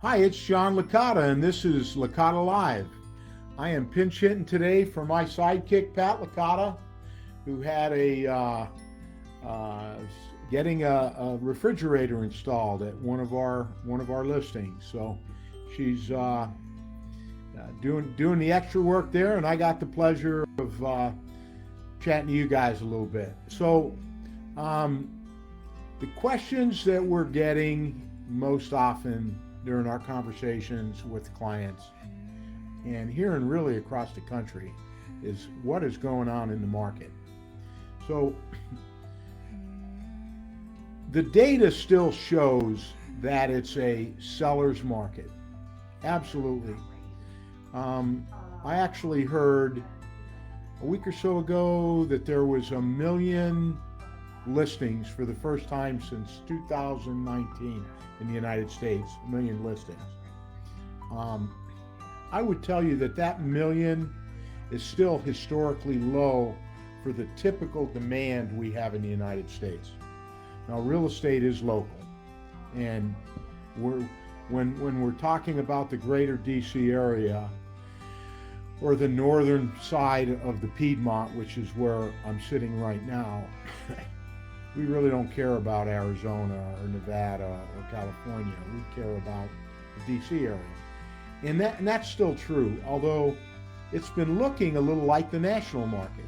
Hi, it's John Licata, and this is Licata Live. I am pinch hitting today for my sidekick, Pat Licata, who had uh, getting a refrigerator installed at one of our listings. So she's doing the extra work there, and I got the pleasure of chatting to you guys a little bit. So um, the questions that we're getting most often during our conversations with clients and here and really across the country is what is going on in the market. So the data still shows that it's a seller's market. Absolutely. I actually heard a week or so ago that there was 1 million listings for the first time since 2019 in the United States, 1 million listings. I would tell you that 1 million is still historically low for the typical demand we have in the United States. Now, real estate is local, and when we're talking about the greater DC area or the northern side of the Piedmont, which is where I'm sitting right now, we really don't care about Arizona or Nevada or California. We care about the DC area. And that's still true, although it's been looking a little like the national market.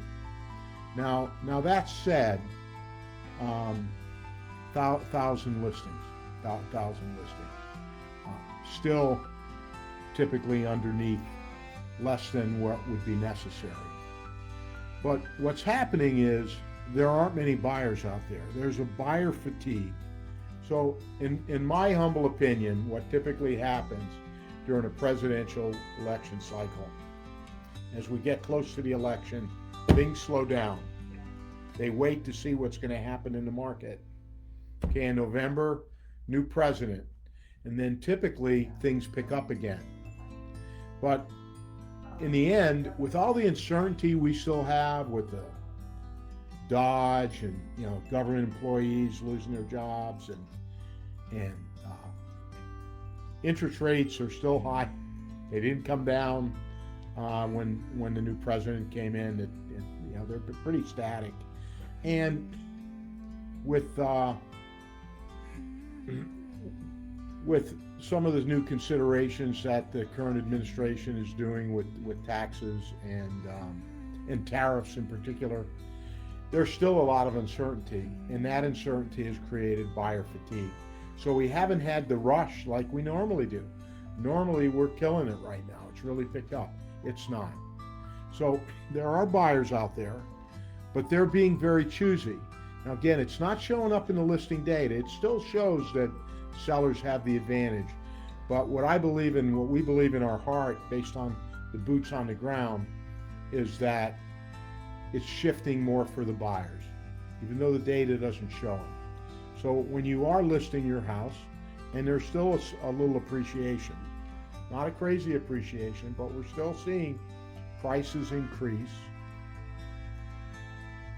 Now that said, 1,000 listings, still typically underneath less than what would be necessary. But what's happening is there aren't many buyers out there. There's a buyer fatigue. So in my humble opinion, what typically happens during a presidential election cycle, as we get close to the election, things slow down. They wait to see what's going to happen in the market. Okay, in November, new president, and then typically things pick up again. But in the end, with all the uncertainty we still have with the Dodge and government employees losing their jobs and interest rates are still high. They didn't come down when the new president came in. They're pretty static, and with some of the new considerations that the current administration is doing with taxes and tariffs in particular, there's still a lot of uncertainty, and that uncertainty has created buyer fatigue. So we haven't had the rush like we normally do. Normally we're killing it right now. It's really picked up. It's not. So there are buyers out there, but they're being very choosy. Now again, it's not showing up in the listing data. It still shows that sellers have the advantage. But what we believe in our heart, based on the boots on the ground, is that it's shifting more for the buyers, even though the data doesn't show them. So when you are listing your house, and there's still a little appreciation, not a crazy appreciation, but we're still seeing prices increase.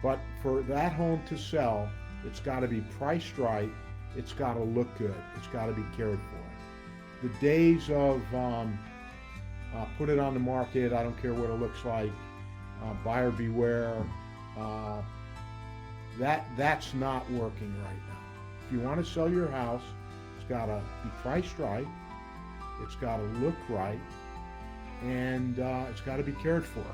But for that home to sell, it's got to be priced right, it's got to look good, it's got to be cared for. The days of put it on the market, I don't care what it looks like, buyer beware, that's not working right now. If you want to sell your house, it's got to be priced right, it's got to look right, and it's got to be cared for.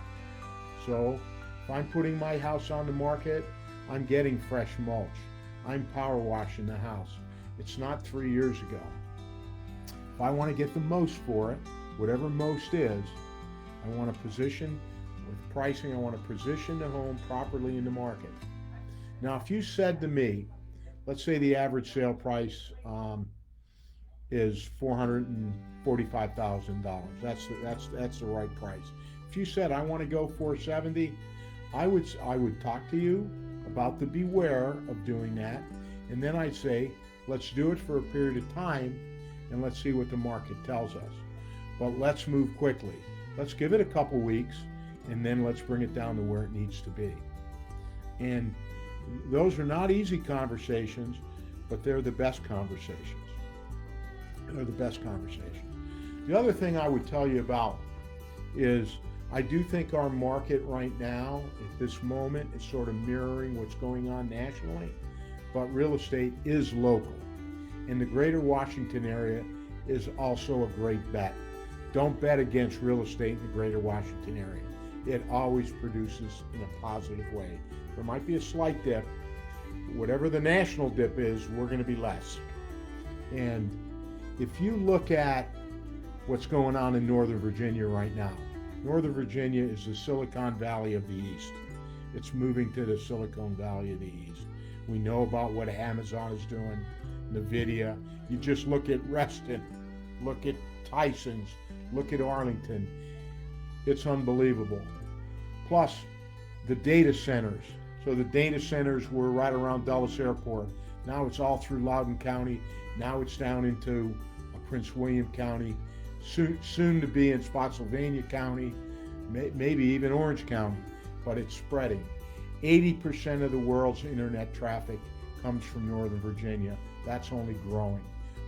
So if I'm putting my house on the market, I'm getting fresh mulch. I'm power washing the house. It's not 3 years ago. If I want to get the most for it, whatever most is, I want to position with pricing, I want to position the home properly in the market. Now, if you said to me, let's say the average sale price is $445,000. That's the right price. If you said I want to go $470,000, I would talk to you about the beware of doing that, and then I'd say let's do it for a period of time and let's see what the market tells us. But let's move quickly. Let's give it a couple weeks and then let's bring it down to where it needs to be. And those are not easy conversations, but they're the best conversations. are the best conversations. The other thing I would tell you about is I do think our market right now, at this moment, is sort of mirroring what's going on nationally, but real estate is local. And the greater Washington area is also a great bet. Don't bet against real estate in the greater Washington area. It always produces in a positive way. There might be a slight dip. Whatever the national dip is, we're going to be less. And if you look at what's going on in Northern Virginia right now, Northern Virginia is the Silicon Valley of the East. It's moving to the Silicon Valley of the East. We know about what Amazon is doing, NVIDIA. You just look at Reston, look at Tyson's, look at Arlington. It's unbelievable. Plus, the data centers. So the data centers were right around Dulles Airport. Now it's all through Loudoun County. Now it's down into Prince William County. Soon to be in Spotsylvania County, maybe even Orange County, but it's spreading. 80% of the world's internet traffic comes from Northern Virginia. That's only growing.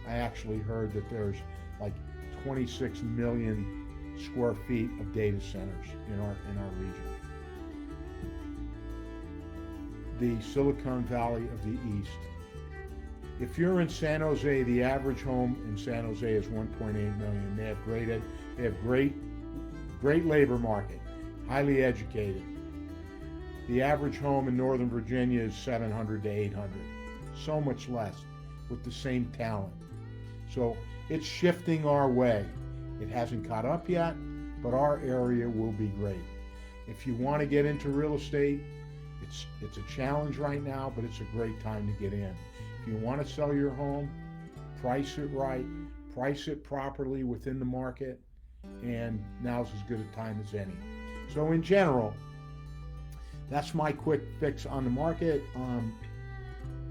I actually heard that there's like 26 million square feet of data centers in our region. The Silicon Valley of the East. If you're in San Jose, the average home in San Jose is 1.8 million. They have great labor market, highly educated. The average home in Northern Virginia is 700 to 800. So much less with the same talent. So it's shifting our way. It hasn't caught up yet, but our area will be great. If you want to get into real estate, it's a challenge right now, but it's a great time to get in. If you want to sell your home, price it right, price it properly within the market, and now's as good a time as any. So in general, that's my quick fix on the market.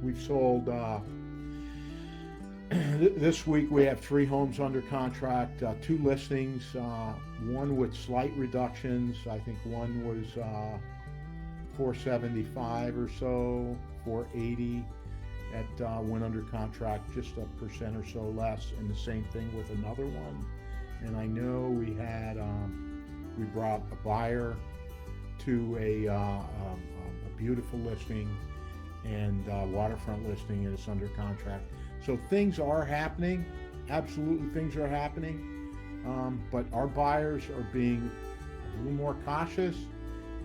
We've sold, this week we have 3 homes under contract, 2 listings, one with slight reductions. I think one was $475 or so, $480 that went under contract, just 1% or so less, and the same thing with another one. And I know we brought a buyer to a beautiful listing and waterfront listing, and it's under contract. So things are happening, absolutely things are happening, but our buyers are being a little more cautious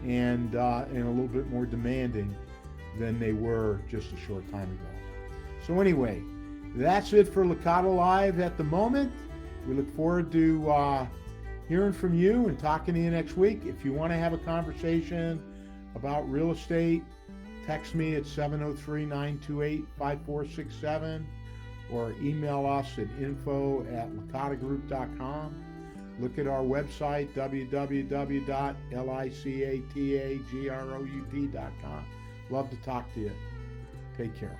and a little bit more demanding than they were just a short time ago. So anyway, that's it for Licata Live at the moment. We look forward to hearing from you and talking to you next week. If you want to have a conversation about real estate, text me at 703-928-5467 or email us at info@licatagroup.com. Look at our website, www.licatagroup.com. Love to talk to you. Take care.